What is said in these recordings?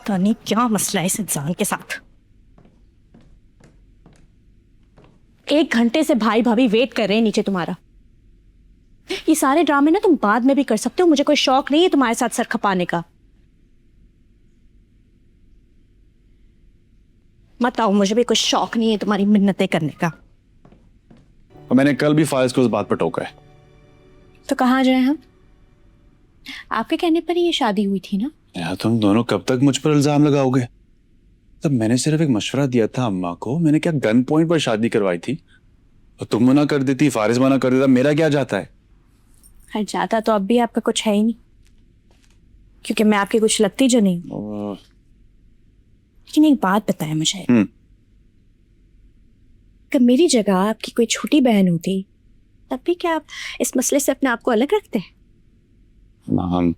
पता नहीं क्या मसला है इस इंसान के साथ। 1 घंटे से भाई भाभी वेट कर रहे हैं नीचे तुम्हारा। ये सारे ड्रामे ना तुम बाद में भी कर सकते हो, मुझे कोई शौक नहीं है तुम्हारे साथ सर खपाने का। मत आओ, मुझे भी कोई शौक नहीं है तुम्हारी मिन्नतें करने का। और मैंने कल भी फारिस को उस बात पर टोका है। तो कहाँ जाए हम? आपके कहने पर ही ये शादी हुई थी ना? यार तुम दोनों कब तक मुझ पर इल्जाम लगाओगे? तब मैंने सिर्फ एक मशवरा दिया था अम्मा को। मैंने क्या गन पॉइंट पर शादी करवाई थी? और तुम मना कर देती, फारिस मना कर देता, मेरा क्या जाता है? खैर जाता तो अब भी आपका कुछ है ही नहीं, क्योंकि मैं आपकी कुछ लगती जो नहीं। लेकिन एक बात बताएं मुझे, कि मेरी जगह आपकी कोई छोटी बहन होती तब भी क्या आप इस मसले से अपने आप को अलग रखते हैं? हाँ।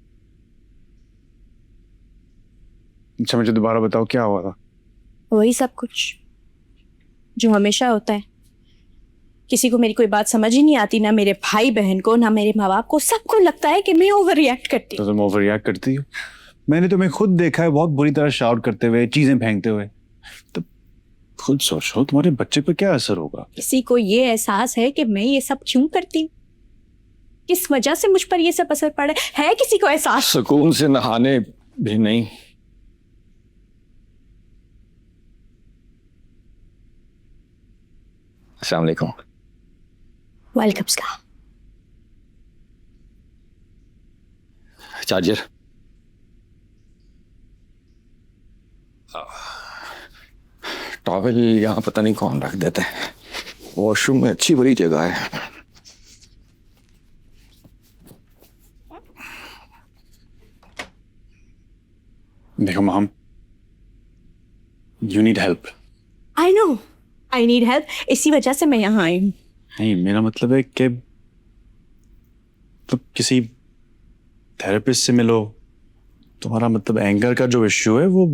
अच्छा मुझे दोबारा बताओ क्या हुआ था? वही सब कुछ जो हमेशा होता है। किसी को मेरी कोई बात समझ ही नहीं आती, ना मेरे भाई बहन को, ना मेरे माँ बाप को। सबको लगता है कि मैं ओवर रिएक्ट करती हूँ। तो तुम ओवर रिएक्ट करती हो? मैंने तुम्हें खुद देखा है बहुत बुरी तरह शाउट करते हुए, चीजें फेंकते हुए। तो खुद सोचो तुम्हारे बच्चे पर क्या असर होगा। किसी को ये एहसास है कि मैं ये सब क्यों करती हूँ, किस वजह से मुझ पर ये सब असर पड़ा है किसी को एहसास? सुकून से नहाने भी नहीं। अस्सलाम वालेकुम। वेलकम सलाम। चार्जर। टॉवेल यहाँ पता नहीं कौन रख देता है। वॉशरूम में अच्छी बड़ी जगह है। देखो mom, you need help. I know I need help, इसी वजह से मैं यहाँ आई हूँ। नहीं मेरा मतलब है कि तो किसी थेरेपिस्ट से मिलो। तुम्हारा मतलब एंगर का जो इश्यू है वो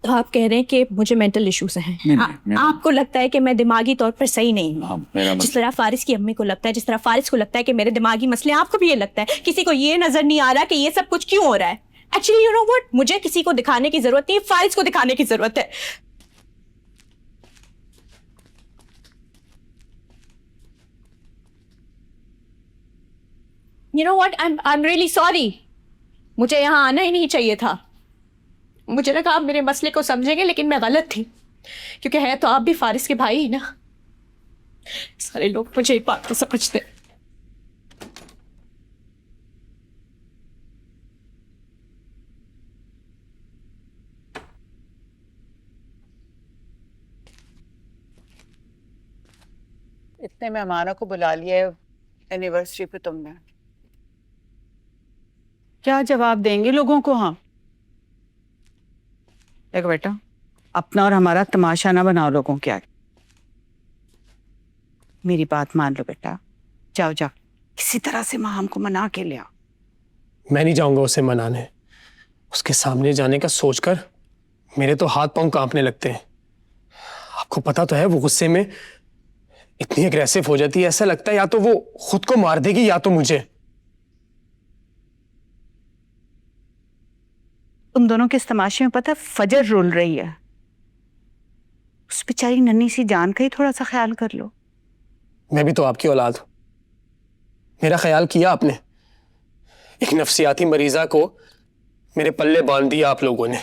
तो आप कह रहे हैं कि मुझे मेंटल इश्यूज हैं? आपको लगता है कि मैं दिमागी तौर पर सही नहीं हूँ? हाँ, मेरा जिस तरह फारिस की अम्मी को लगता है, जिस तरह फारिस को लगता है कि मेरे दिमागी मसले, आपको भी ये लगता है। किसी को ये नजर नहीं आ रहा कि ये सब कुछ क्यों हो रहा है। एक्चुअली यू नो व्हाट, मुझे किसी को दिखाने की जरूरत नहीं है, फारिस को दिखाने की जरूरत है। You know what, I am really sorry. मुझे यहाँ आना ही नहीं चाहिए था। मुझे लगा आप मेरे मसले को समझेंगे, लेकिन मैं गलत थी, क्योंकि है तो आप भी फारिस के भाई ही ना। सारे लोग मुझे एक बात तो समझते हैं। इतने मेहमानों को बुला लिया है एनिवर्सरी पे तुमने, क्या जवाब देंगे लोगों को हम? देखो बेटा, अपना और हमारा तमाशा ना बनाओ लोगों के आगे। मेरी बात मान लो बेटा, जाओ जाओ किसी तरह से माँ हमको मना के ले आओ। मैं नहीं जाऊंगा उसे मनाने। उसके सामने जाने का सोचकर मेरे तो हाथ पांव कांपने लगते हैं। आपको पता तो है वो गुस्से में इतनी अग्रेसिव हो जाती है, ऐसा लगता है या तो वो खुद को मार देगी या तो मुझे। तुम दोनों के इस तमाशे में पता है फजर रुल रही है। उस बेचारी नन्ही सी जान का ही थोड़ा सा ख्याल कर लो। मैं भी तो आपकी औलाद हूं। मेरा ख्याल किया आपने? एक नफ्सियाती मरीजा को मेरे पल्ले बांध दिया आप लोगों ने।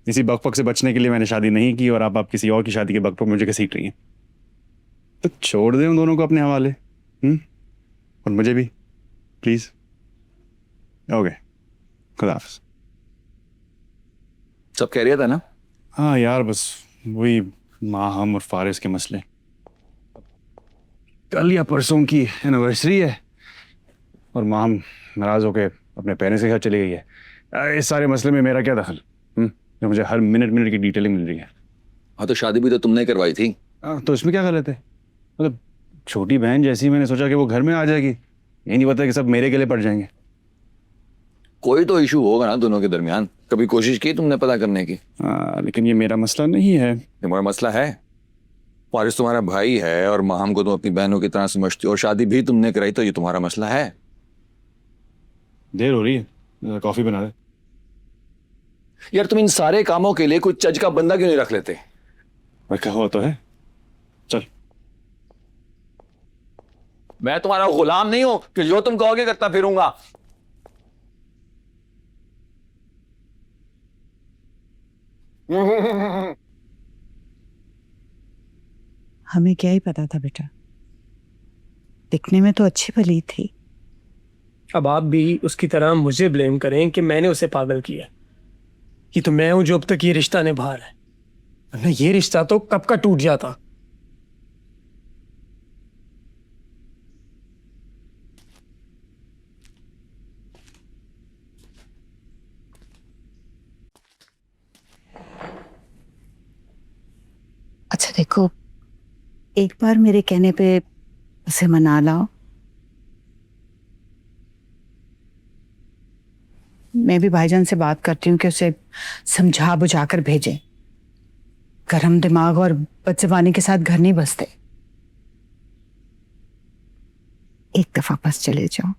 इसी बकपक से बचने के लिए मैंने शादी नहीं की और आप किसी और की शादी के बकपक मुझे घसीट रही हैं। तो छोड़ दे उन दोनों को अपने हवाले। और मुझे भी प्लीज। ओके, खुदा हाफिज़। सब कह रहा था ना? हाँ यार, बस वही माँ, हम और फारिस के मसले। कल या परसों की एनिवर्सरी है और माँ नाराज होके अपने पेरेंट्स के घर चली गई है। इस सारे मसले में मेरा क्या दखल? जो मुझे हर मिनट की डिटेलिंग मिल रही है। हाँ तो शादी भी तो तुमने करवाई थी। तो इसमें क्या गलत है? मतलब छोटी बहन जैसी, मैंने सोचा कि वो घर में आ जाएगी। ये नहीं पता कि सब मेरे गले पड़ जाएंगे। कोई तो इशू होगा ना दोनों के दरमियान। कभी कोशिश की तुमने पता करने की? लेकिन ये मेरा मसला नहीं है। तुम्हारा मसला है। फारिस तुम्हारा भाई है और माहम को तुम अपनी बहनों की तरह समझती हो और शादी भी तुमने कराई, तो ये तुम्हारा मसला है। देर हो रही है, कॉफी बना दे। यार तुम इन सारे कामों के लिए कोई चज का बंदा क्यों नहीं रख लेते? रखा हुआ तो है, चल। मैं तुम्हारा गुलाम नहीं हूं कि जो तुम कहोगे करता फिरूंगा। हमें क्या ही पता था बेटा, दिखने में तो अच्छी भली थी। अब आप भी उसकी तरह मुझे ब्लेम करें कि मैंने उसे पागल किया। ये तो मैं हूं जो अब तक ये रिश्ता निभा रहा है, वरना ये रिश्ता तो कब का टूट जाता। अच्छा देखो, एक बार मेरे कहने पे उसे मना लाओ। मैं भी भाईजान से बात करती हूँ कि उसे समझा बुझा कर भेजें। गरम दिमाग और बदजुबानी के साथ घर नहीं बसते। एक दफा बस चले जाओ।